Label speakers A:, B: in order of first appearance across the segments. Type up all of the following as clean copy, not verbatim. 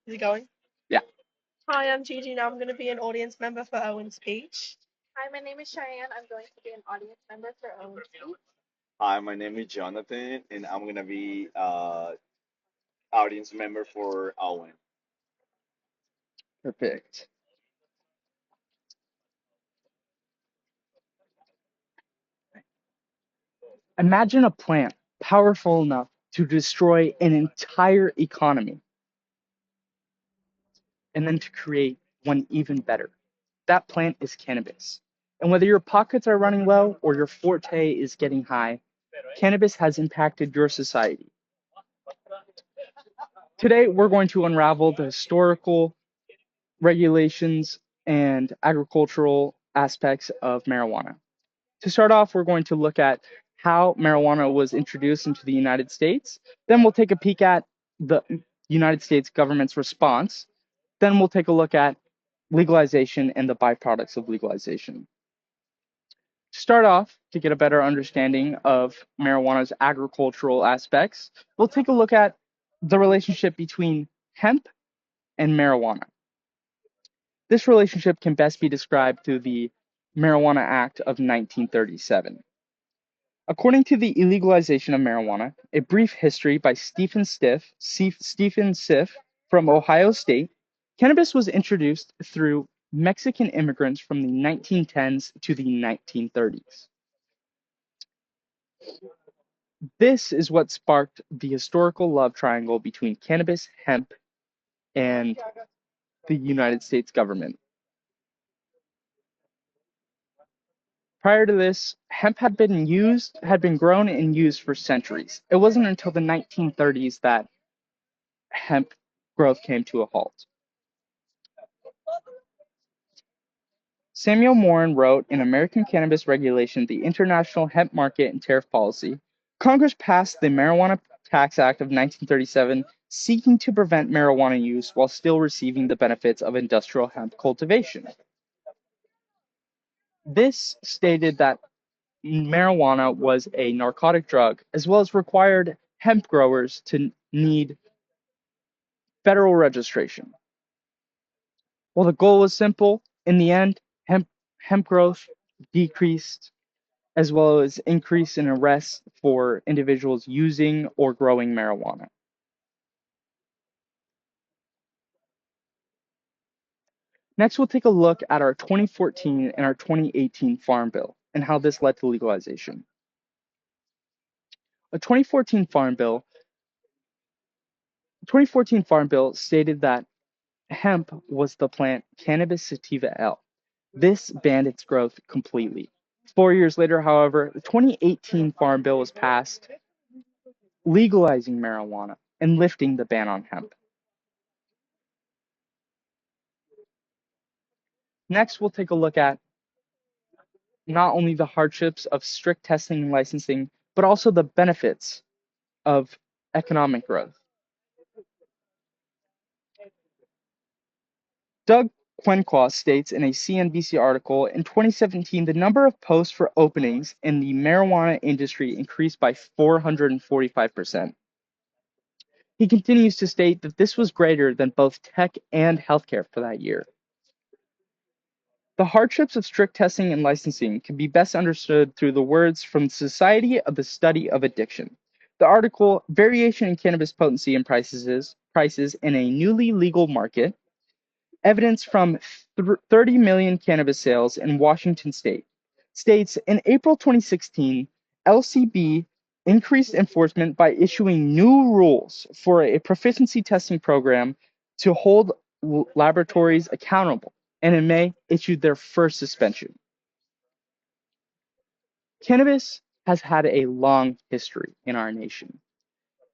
A: Is it going?
B: Yeah.
A: Hi, I'm Gigi. Now I'm going to be an audience member for Owen's speech.
C: Hi, my name is Cheyenne. I'm going to be an audience member for Owen's speech.
D: Hi, my name is Jonathan, and I'm gonna be audience member for Owen.
B: Perfect. Imagine a plant powerful enough to destroy an entire economy and then to create one even better. That plant is cannabis. And whether your pockets are running low or your forte is getting high, cannabis has impacted your society. Today, we're going to unravel the historical regulations and agricultural aspects of marijuana. To start off, we're going to look at how marijuana was introduced into the United States. Then we'll take a peek at the United States government's response. Then we'll take a look at legalization and the byproducts of legalization. To start off, to get a better understanding of marijuana's agricultural aspects, we'll take a look at the relationship between hemp and marijuana. This relationship can best be described through the Marijuana Act of 1937. According to the illegalization of marijuana, a brief history by Stephen Siff from Ohio State, cannabis was introduced through Mexican immigrants from the 1910s to the 1930s. This is what sparked the historical love triangle between cannabis, hemp, and the United States government. Prior to this, hemp had been grown and used for centuries. It wasn't until the 1930s that hemp growth came to a halt. Samuel Morin wrote in American Cannabis Regulation, the International Hemp Market and Tariff Policy. Congress passed the Marijuana Tax Act of 1937, seeking to prevent marijuana use while still receiving the benefits of industrial hemp cultivation. This stated that marijuana was a narcotic drug, as well as required hemp growers to need federal registration. While the goal was simple, in the end, hemp growth decreased, as well as increase in arrests for individuals using or growing marijuana. Next, we'll take a look at our 2014 and our 2018 Farm Bill and how this led to legalization. A 2014 Farm Bill stated that hemp was the plant Cannabis sativa L. This banned its growth completely. 4 years later, however, the 2018 Farm Bill was passed, legalizing marijuana and lifting the ban on hemp. Next, we'll take a look at not only the hardships of strict testing and licensing, but also the benefits of economic growth. Doug Quenquas states in a CNBC article, in 2017, the number of posts for openings in the marijuana industry increased by 445%. He continues to state that this was greater than both tech and healthcare for that year. The hardships of strict testing and licensing can be best understood through the words from the Society of the Study of Addiction. The article, Variation in Cannabis Potency and Prices in a Newly Legal Market, evidence from 30 million cannabis sales in Washington state, states in April 2016, LCB increased enforcement by issuing new rules for a proficiency testing program to hold laboratories accountable, and in May issued their first suspension. Cannabis has had a long history in our nation.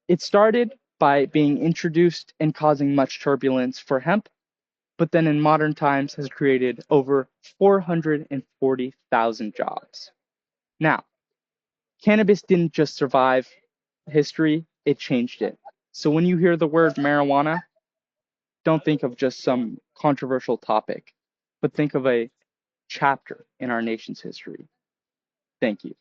B: It started by being introduced and causing much turbulence for hemp, but then in modern times has created over 440,000 jobs. Now, cannabis didn't just survive history, it changed it. So when you hear the word marijuana, don't think of just some controversial topic, but think of a chapter in our nation's history. Thank you.